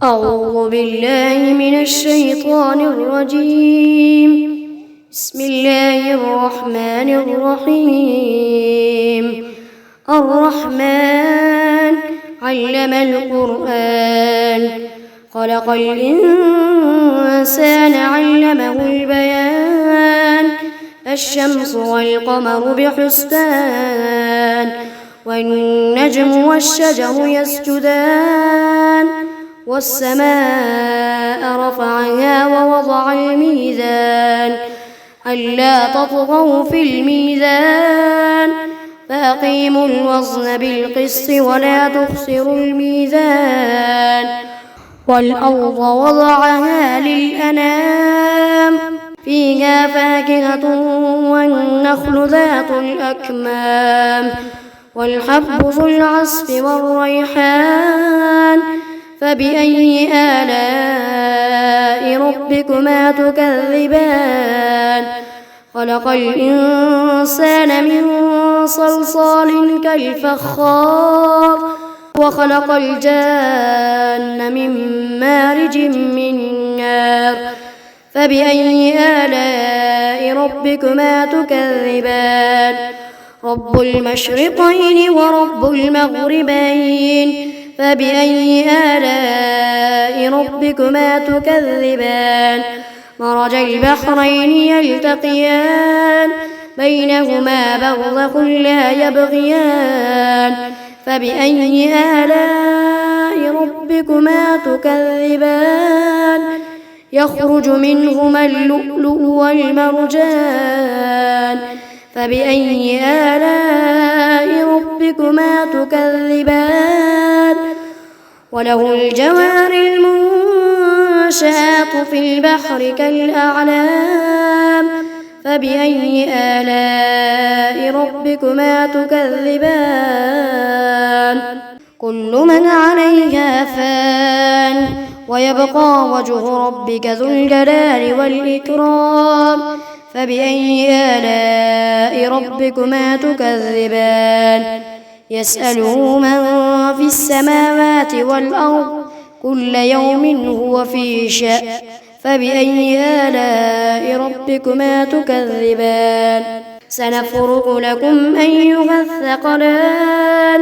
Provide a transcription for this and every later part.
أعوذ بالله من الشيطان الرجيم. بسم الله الرحمن الرحيم. الرحمن علم القرآن، خلق الإنسان علمه البيان. الشمس والقمر بحسبان، والنجم والشجر يسجدان. والسماء رفعها ووضع الميزان، ألا تطغوا في الميزان، فأقيموا الوزن بالقسط ولا تخسروا الميزان. والأرض وضعها للأنام، فيها فاكهة والنخل ذات الأكمام، والحب ذو العصف والريحان. فبأي آلاء ربكما تكذبان؟ خلق الإنسان من صلصال كالفخار، وخلق الجان من مارج من نار. فبأي آلاء ربكما تكذبان؟ رب المشرقين ورب المغربين. فبأي آلاء ربكما تكذبان؟ مرج البحرين يلتقيان، بينهما برزخ لا يبغيان. فبأي آلاء ربكما تكذبان؟ يخرج منهما اللؤلؤ والمرجان. فبأي آلاء ربكما تكذبان؟ وله الجوار المنشآت في البحر كالأعلام. فبأي آلاء ربكما تكذبان؟ كل من عليها فان، ويبقى وجه ربك ذو الجلال والإكرام. فبأي آلاء ربكما تكذبان؟ يسأله من في السماوات والأرض، كل يوم هو في شأن. فبأي آلاء ربكما تكذبان؟ سنفرغ لكم أيها الثقلان.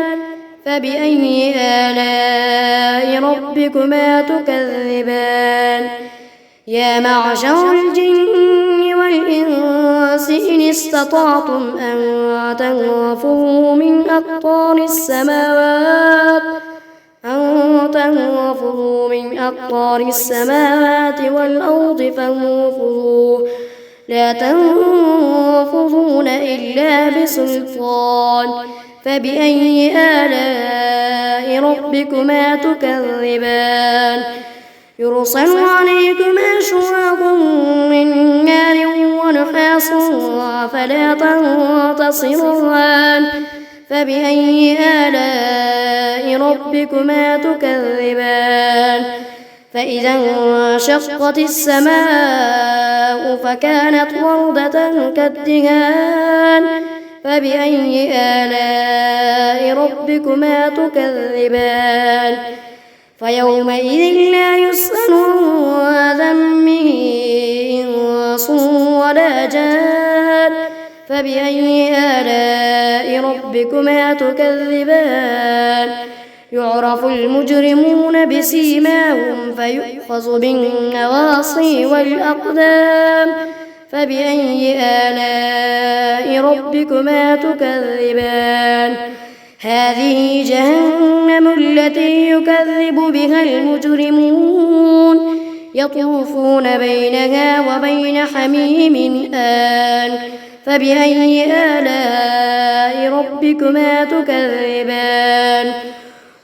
فبأي آلاء ربكما تكذبان؟ يا معشر الجن والإنس إن استطعتم أن تنفذوا من أقطار السماوات والأرض فانفذوا، لا تنفذون إلا بسلطان. فبأي آلاء ربكما تكذبان؟ يرسل عليكما شواظ من نار ونحاس فلا تنتصران. فبأي آلاء ربكما تكذبان؟ فإذا انشقت السماء فكانت وردة كالدهان. فبأي آلاء ربكما تكذبان؟ فيومئذ لا يسأل عن ذنبه إنس ولا جان. فبأي آلاء ربكما تكذبان؟ يعرف المجرمون بسيماهم فيؤخذ بالنواصي والأقدام. فبأي آلاء ربكما تكذبان؟ هذه جهنم التي يكذب بها المجرمون، يطوفون بينها وبين حميم آن. فبأي آلاء ربكما تكذبان؟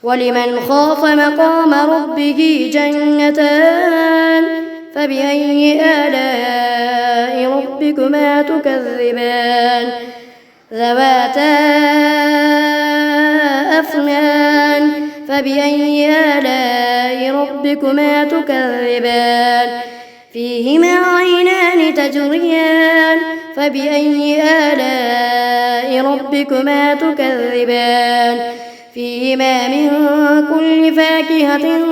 ولمن خاف مقام ربه جنتان. فبأي آلاء ربكما تكذبان؟ ذواتا أفنان. فبأي آلاء ربكما تكذبان؟ فيهما عينان تجريان. فبأي آلاء ربكما تكذبان؟ فيهما من كل فاكهة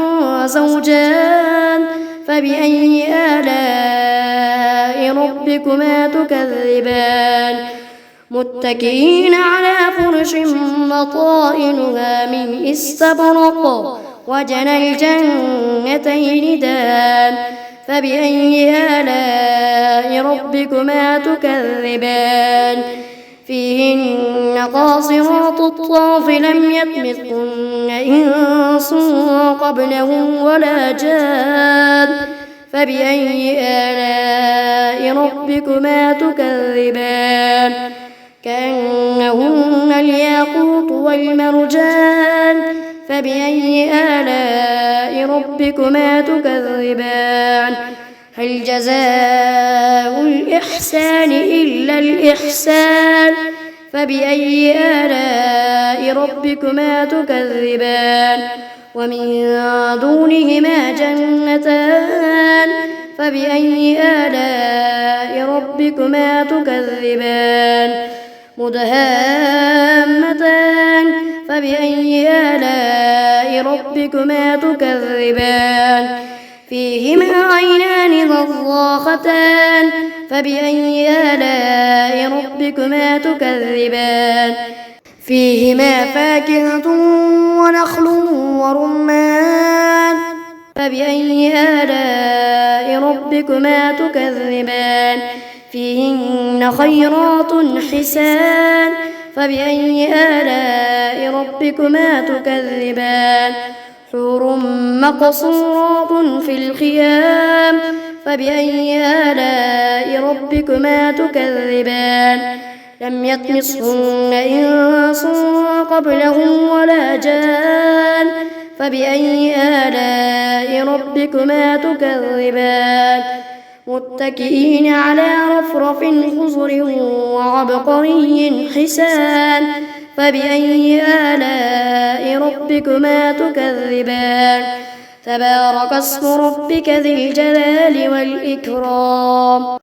زوجان فبأي آلاء ربكما تكذبان متكئين على فرش بطائنها من استبرق وجنى الجنتين دان فبأي آلاء ربكما تكذبان فيهن قاصرات الطرف لم يطمثهن إنس قبلهم ولا جان فبأي آلاء ربكما تكذبان كأنهن الياقوت والمرجان فبأي آلاء ربكما تكذبان هل جزاء الإحسان إلا الإحسان فبأي آلاء ربكما تكذبان ومن دونهما جنتان فبأي آلاء ربكما تكذبان مدهامتان فبأي آلاء ربكما تكذبان فيهما عينان نضاختان فبأي آلاء ربكما تكذبان فيهما فاكهة ونخل ورمان فبأي آلاء ربكما تكذبان فيهن خيرات حسان فبأي آلاء ربكما تكذبان حور مقصورات في الخيام فبأي آلاء ربكما تكذبان لم يطمثهن إنس قبلهم ولا جان فبأي آلاء ربكما تكذبان متكئين على رفرف خضر وعبقري حسان فبأي آلاء ربكما تكذبان تبارك اسم ربك ذي الجلال والإكرام.